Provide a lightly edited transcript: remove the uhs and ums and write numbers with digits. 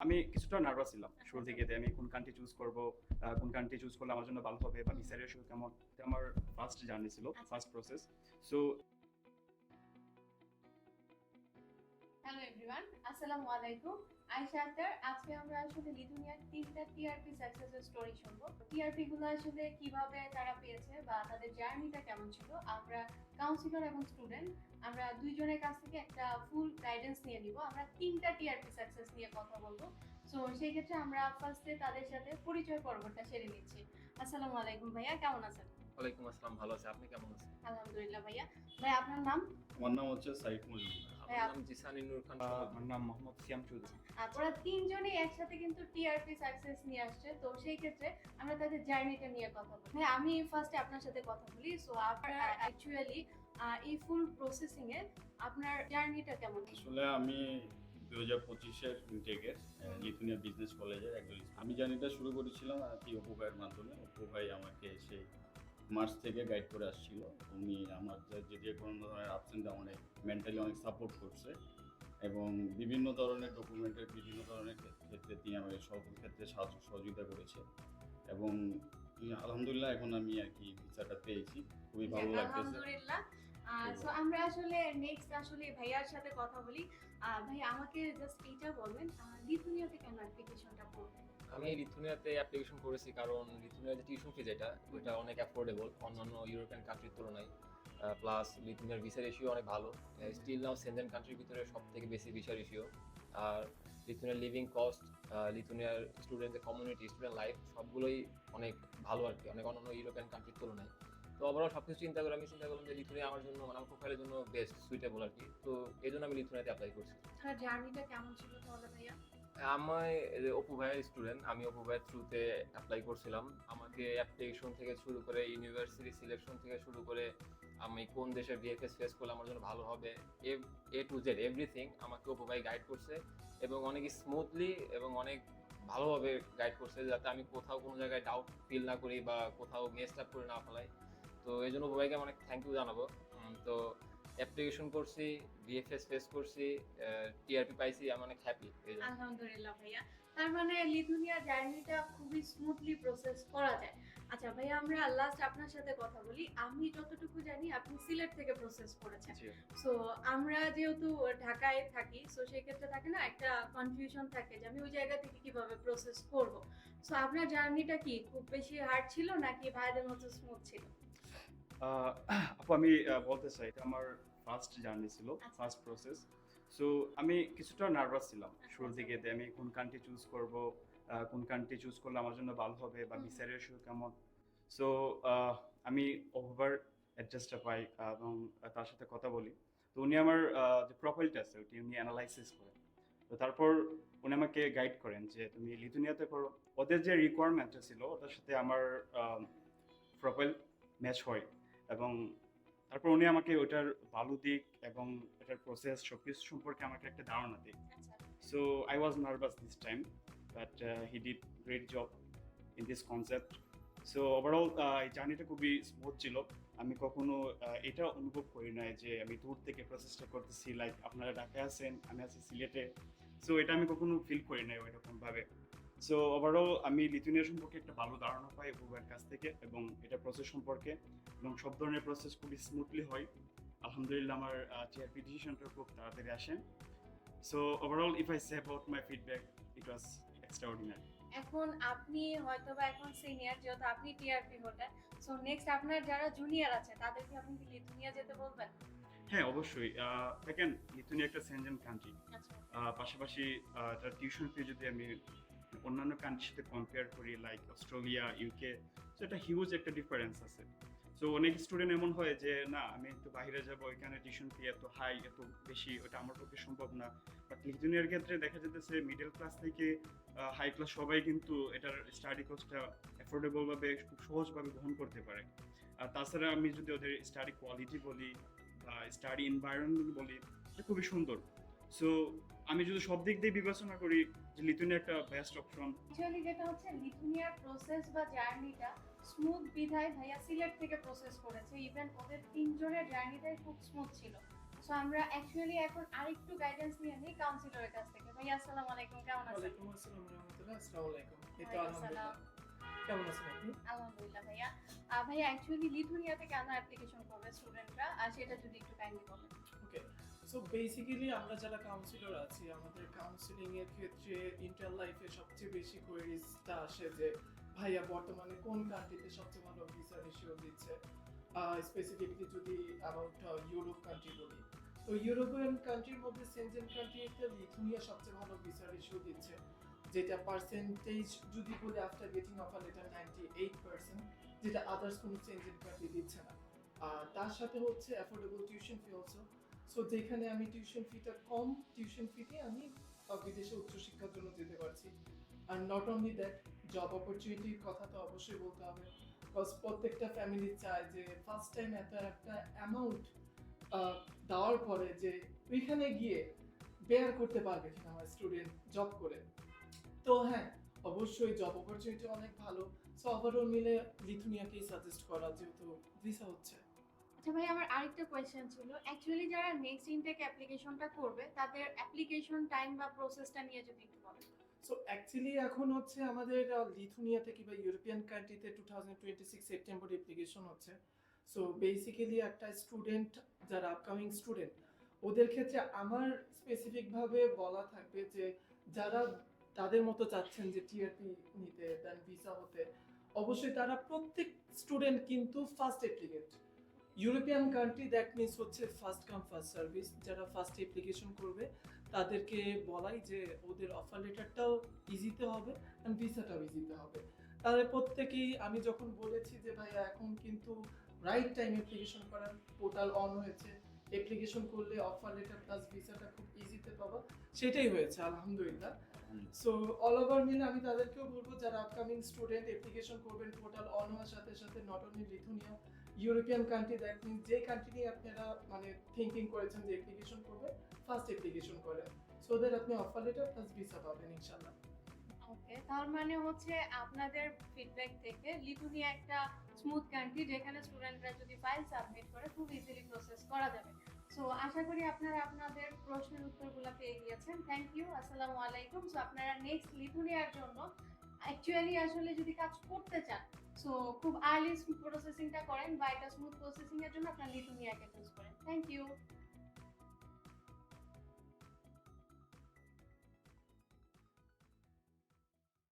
আমি কিছুটা নার্ভাস ছিলাম শুরু থেকে যে আমি কোন কান্ট্রি চুজ করব, কোন কান্ট্রি চুজ করলে আমার জন্য ভালো হবে বা ভিসা রেশিও কেমন। এটা আমার ফার্স্ট জার্নি ছিল, first process. So hello everyone, আসসালামু আলাইকুম। আয়েশা আক্তার। আজকে আমরা আসলে লিথুনিয়ার ৩টা টিআরপি সাকসেসের স্টোরি শুনবো। টিআরপি গুলো আসলে কিভাবে তারা পেয়েছে বা তাদের জার্নিটা কেমন ছিল, আমরা কাউন্সিলর এবং স্টুডেন্ট আমরা দুইজনের কাছ থেকে একটা ফুল গাইডেন্স নিয়ে নিব। আমরা 3টা টিআরপি সাকসেস নিয়ে কথা বলবো। সো সেই ক্ষেত্রে আমরা ফার্স্টে তাদের সাথে পরিচয় পর্বটা সেরে নিচ্ছি। আসসালামু আলাইকুম ভাইয়া, কেমন আছেন? ওয়ালাইকুম আসসালাম, ভালো আছি। আপনি কেমন আছেন? আলহামদুলিল্লাহ ভাইয়া। ভাই আপনার নাম? আমার নাম হচ্ছে সাইফ মজুমদার। আমার ভাইয়া নাম জিসানি নূর খান আমার নাম মোহাম্মদ সিয়াম চৌধুরী। আচ্ছা, ওরা তিনজনই একসাথে কিন্তু টিআরপি সাকসেস নিয়ে আসছে। তো সেই ক্ষেত্রে আমরা তাদের জার্নিটা নিয়ে কথা বলি। হ্যাঁ, আমি ফার্স্টে আপনার সাথে কথা বলি। সো আপনার অ্যাকচুয়ালি এই ফুল প্রসেসিং এ আপনার জার্নিটা কেমন? আসলে আমি 2025-এর ইনটেকের লিথুনিয়া বিজনেস কলেজের একজন আমি জার্নিটা শুরু করেছিলাম আর কি অপু ভাইয়ের মাধ্যমে। অপু ভাই আমাকে সেই মার্চ থেকে গাইড করে আসছিল। উনি আমার যে কোনো ধরনের আপস অ্যান্ড ডাউনে মেন্টালি অনেক সাপোর্ট করছে এবং বিভিন্ন ধরনের ডকুমেন্টের বিভিন্ন ধরনের ক্ষেত্রে তিনি আমাকে সকল ক্ষেত্রে সাহায্য সহযোগিতা করেছে এবং আলহামদুলিল্লাহ এখন আমি আর কি ভিসাটা পেয়েছি, খুবই ভালো লাগতেছে। আলহামদুলিল্লাহ। সো আমরা আসলে নেক্সট আসলে ভাইয়ার সাথে কথা বলি। ভাই আমাকে জাস্ট এইটা বলবেন, লিথুনিয়াতে কেন অ্যাপ্লিকেশনটা করবেন? আমি লিথুনিয়াতে অ্যাপ্লিকেশন করেছি কারণ লিথুনিয়ার যে টিউশন ফি যেটা ওইটা অনেক অ্যাফোর্ডেবল অন্যান্য ইউরোপিয়ান কান্ট্রির তুলনায়। প্লাস লিথুনিয়ার ভিসা রেশিও অনেক ভালো। স্টিল নাও সেনজেন কান্ট্রির ভিতরে সব থেকে বেশি ভিসা রেশিও। আর লিথুনিয়ার লিভিং কস্ট, লিথুনিয়ার স্টুডেন্টদের কমিউনিটি, স্টুডেন্ট লাইফ সবগুলোই অনেক ভালো আর কি, অনেক অন্যান্য ইউরোপিয়ান কান্ট্রির তুলনায়। তো ওভারঅল সব কিছু চিন্তা করে আমি চিন্তা করলাম যে লিথুনিয়া আমার জন্য মানে আমার প্রোফাইলের জন্য বেস্ট সুইটেবল আর কি। তো এই জন্য আমি লিথুনিয়াতে অ্যাপ্লাই করছি। আপনার জার্নিটা কেমন ছিল তাহলে ভাইয়া? আমায় অপু ভাইয়ের স্টুডেন্ট, আমি অপু ভাইয়ের থ্রুতে অ্যাপ্লাই করছিলাম। আমাকে অ্যাপ্লিকেশন থেকে শুরু করে ইউনিভার্সিটি সিলেকশন থেকে শুরু করে আমি কোন দেশের ভিএফএস ফেস করলে আমার জন্য ভালো হবে, এ টু জেড এভরিথিং আমাকে অপু ভাই গাইড করছে এবং অনেক স্মুথলি এবং অনেক ভালোভাবে গাইড করছে যাতে আমি কোথাও কোনো জায়গায় ডাউট ফিল না করি বা কোথাও মেসড আপ করে না ফেলাই। তো এই জন্য অপু ভাইকে অনেক থ্যাংক ইউ জানাবো। তো অ্যাপ্লিকেশন করছি, ভিএফএস ফেস করছি, টিআরপি পাইছি, আমি অনেক হ্যাপি। আলহামদুলিল্লাহ ভাইয়া। তার মানে লিথুনিয়া জার্নিটা খুবই স্মুথলি প্রসেস করা যায়। আচ্ছা ভাইয়া, আমরা লাস্ট আপনার সাথে কথা বলি। আমি যতটুকু জানি আপনি সিলেট থেকে প্রসেস করেছেন। সো আমরা যেহেতু ঢাকায় থাকি, সো সেই ক্ষেত্রে থাকে না একটা কনফিউশন থাকে যে আমি ওই জায়গা থেকে কিভাবে প্রসেস করব। সো আপনার জার্নিটা কি খুব বেশি হার্ড ছিল নাকি ভাইদের মতো স্মুথ ছিল? আপু আমি বলতে চাই এটা আমার ফার্স্ট জার্নি ছিল, ফার্স্ট প্রসেস। সো আমি কিছুটা নার্ভাস ছিলাম শুরু থেকে যে আমি কোন কান্ট্রি চুজ করব, কোন কান্ট্রি চুজ করলে আমার জন্য ভালো হবে বা ভিসা রেশিও কেমন। সো আমি ওভার অ্যাডজাস্টটা পাই এবং তার সাথে কথা বলি। তো উনি আমার যে প্রোফাইলটা আছে ওটি উনি অ্যানালাইসিস করেন। তো তারপর উনি আমাকে গাইড করেন যে তুমি লিথুনিয়াতে করো। ওদের যে রিকোয়ারমেন্টটা ছিল ওটার সাথে আমার প্রোফাইল ম্যাচ হয় এবং তারপর উনি আমাকে ওটার ভালো দিক এবং এটার প্রসেস সবকিছু সম্পর্কে আমাকে একটা ধারণা দেয়। আচ্ছা so I was nervous this time but he did great job in this concept. So overall এই জার্নিটা খুবই স্মুথ ছিল। আমি কখনো এটা অনুভব করি নাই যে আমি দূর থেকে প্রসেসটা করতেছি, লাইক আপনারা ঢাকায় আছেন আমি আছি সিলেটে। সো এটা আমি কখনো ফিল করি নাই ওইরকমভাবে। সো ওভারঅল আমি লিথুনিয়া সম্পর্কে একটা ভালো ধারণা পাই উভয়ের কাছ থেকে এবং এটা প্রসেস সম্পর্কে এবং সব ধরনের প্রসেস খুবই স্মুথলি হয়। আলহামদুলিল্লাহ আমার টিআরপি ডিসিশনটা খুব তাড়াতাড়ি আসে। So overall if I say about my feedback, it was extraordinary. এখন আপনি হয়তোবা এখন সিনিয়র, যেহেতু আপনি টিআরপি হোল্ডার। সো নেক্সট আপনার যারা জুনিয়র আছে তাদেরকে আপনি কি লিথুনিয়া যেতে বলবেন? হ্যাঁ অবশ্যই। দেখেন লিথুনিয়া একটা সেনজেন কান্ট্রি, আচ্ছা পাশাপাশি তার টিউশন ফি যদি আমি অন্যান্য কান্ট্রির সাথে কম্পেয়ার করি লাইক অস্ট্রেলিয়া, ইউকে, সো একটা হিউজ একটা ডিফারেন্স আছে। সো অনেক স্টুডেন্ট এমন হয় যে না আমি একটু বাইরে যাবো, এখানে টিউশন ফি এত হাই এত বেশি, ওটা আমার পক্ষে সম্ভব না। বাট লিথুনিয়ার ক্ষেত্রে দেখা যেতেছে মিডল ক্লাস থেকে হাই ক্লাস সবাই কিন্তু এটার স্টাডি কস্টটা অ্যাফোর্ডেবল ভাবে খুব সহজভাবে গ্রহণ করতে পারে। আর তাছাড়া আমি যদি ওদের স্টাডি কোয়ালিটি বলি বা স্টাডি এনভায়রনমেন্ট বলি, এটা খুবই সুন্দর। সো আমি যদি সব দিক দিয়ে বিবেচনা করি যে লিথুনিয়া একটা বেস্ট অপশন। অ্যাকচুয়ালি যেটা হচ্ছে লিথুনিয়ার প্রসেস বা জার্নিটা স্মুথ বিধায় ভাইয়া সিলেট থেকে প্রসেস করেছে। ইভেন ওদের তিনজনের জার্নিটাই খুব স্মুথ ছিল। সো আমরা অ্যাকচুয়ালি এখন আরেকটু গাইডেন্স নিয়ে নিই কাউন্সিলরের কাছ থেকে। ভাইয়া আসসালামু আলাইকুম, কেমন আছেন? ওয়ালাইকুম আসসালাম রহমতুল্লাহ। আসসালামু আলাইকুম। এই তো ওয়ালাইকুম আলহামদুলিল্লাহ। আসসালাম। কেমন আছেন আপনি? আলহামদুলিল্লাহ ভাইয়া। ভাইয়া অ্যাকচুয়ালি লিথুনিয়াতে কেন অ্যাপ্লিকেশন করবে স্টুডেন্টরা, আর সেটা যদি একটু কাইন্ডলি বলেন। ওকে। সো বেসিক্যালি আমরা যারা কাউন্সিলর আছি, আমাদের কাউন্সিলিং এর ক্ষেত্রে ইন্টার লাইফে সবচেয়ে বেশি কোয়েরিজটা আসে যে ভাইয়া বর্তমানে কোন কান্ট্রিতে সবচেয়ে ভালো ভিসা রেশিও দিচ্ছে। স্পেসিফিকলি যদি অ্যাবাউট ইউরোপ কান্ট্রি বলি, তো ইউরোপিয়ান কান্ট্রির মধ্যে সেনজেন কান্ট্রিতে লিথুনিয়া সবচেয়ে ভালো ভিসা রেশিও দিচ্ছে, যেটা পার্সেন্টেজ যদি বলি আফটার গেটিং অফার লেটার 98%, যেটা আদার্স কোনো সেনজেন কান্ট্রি দিচ্ছে না। আর তার সাথে হচ্ছে affordable tuition fee also. So যেখানে আমি টিউশন ফিটা কম টিউশন ফিতে আমি বিদেশে উচ্চশিক্ষার জন্য যেতে পারছি। আর নট অনলি দ্যাট, জব অপরচুনিটির কথা তো অবশ্যই বলতে হবে, বিকজ প্রত্যেকটা ফ্যামিলি চায় যে ফার্স্ট টাইম এত একটা অ্যামাউন্ট দেওয়ার পরে যে ওইখানে গিয়ে বেয়ার করতে পারবে কিনা আমার স্টুডেন্ট জব করে। তো হ্যাঁ, অবশ্যই জব অপরচুনিটি অনেক ভালো। সো ওভারঅল মিলে লিথুনিয়াকেই সাজেস্ট করা, যেহেতু ভিসা হচ্ছে। আচ্ছা ভাই, আমার আরেকটা কোয়েশ্চেন ছিল, অ্যাকচুয়ালি যারা নেক্সট ইনটেক অ্যাপ্লিকেশনটা করবে তাদের অ্যাপ্লিকেশন টাইম বা প্রসেসটা নিয়ে যদি একটু বলেন। সো অ্যাকচুয়ালি এখন হচ্ছে আমাদের লিথুনিয়া থেকে বা ইউরোপিয়ান কান্ট্রিতে 2026 সেপ্টেম্বর অ্যাপ্লিকেশন হচ্ছে। সো বেসিক্যালি একটা স্টুডেন্ট, যারা আপকামিং স্টুডেন্ট, ওদের ক্ষেত্রে আমার স্পেসিফিকভাবে বলা থাকবে যে যারা তাদের মতো চাচ্ছেন যে টিআরপি নিতে, দেন ভিসা হতে, অবশ্যই তারা প্রত্যেক স্টুডেন্ট কিন্তু first applicant. European country that means হচ্ছে ফার্স্ট কাম ফার্স্ট সার্ভিস। যারা ফার্স্ট অ্যাপ্লিকেশন করবে তাদেরকে বলাই যে ওদের অফার লেটারটাও ইজিতে হবে অ্যান্ড ভিসাটাও ইজিতে হবে। তাহলে প্রত্যেকেই, আমি যখন বলেছি যে ভাইয়া এখন কিন্তু রাইট টাইম অ্যাপ্লিকেশন করার, পোর্টাল অন হয়েছে, অ্যাপ্লিকেশন করলে অফার লেটার প্লাস ভিসাটা খুব ইজিতে পাবা, সেটাই হয়েছে আলহামদুলিল্লাহ। সো অল ওভার মিলে আমি তাদেরকেও বলবো যারা আপকামিং স্টুডেন্ট অ্যাপ্লিকেশন করবেন, পোর্টাল অন হওয়ার সাথে সাথে not only Lithuania, European country, that means যে কান্ট্রি নিয়ে আপনারা মানে থিঙ্কিং করেছেন যে অ্যাপ্লিকেশন করবে, ফার্স্ট অ্যাপ্লিকেশন করেন, সো দ্যাট আপনি অফার লেটার প্লাস ভিসা পাবেন ইনশাআল্লাহ। ওকে, তার মানে হচ্ছে আপনাদের ফিডব্যাক থেকে লিথুনিয়া একটা স্মুথ কান্ট্রি, যেখানে স্টুডেন্টরা যদি ফাইল সাবমিট করে খুব ইজিলি প্রসেস করা যাবে। সো আশা করি আপনারা আপনাদের প্রশ্নের উত্তরগুলো পেয়ে গিয়েছেন। থ্যাংক ইউ, আসসালামু আলাইকুম। সো আপনারা নেক্সট লিথুনিয়ার জন্য অ্যাকচুয়ালি আসলে যদি কাজ করতে চান, সো খুব আর্লি প্রসেসিংটা করেন বা একটা স্মুথ প্রসেসিং এর জন্য আপনারা লিথুনিয়াকে চুজ করেন। Thank you.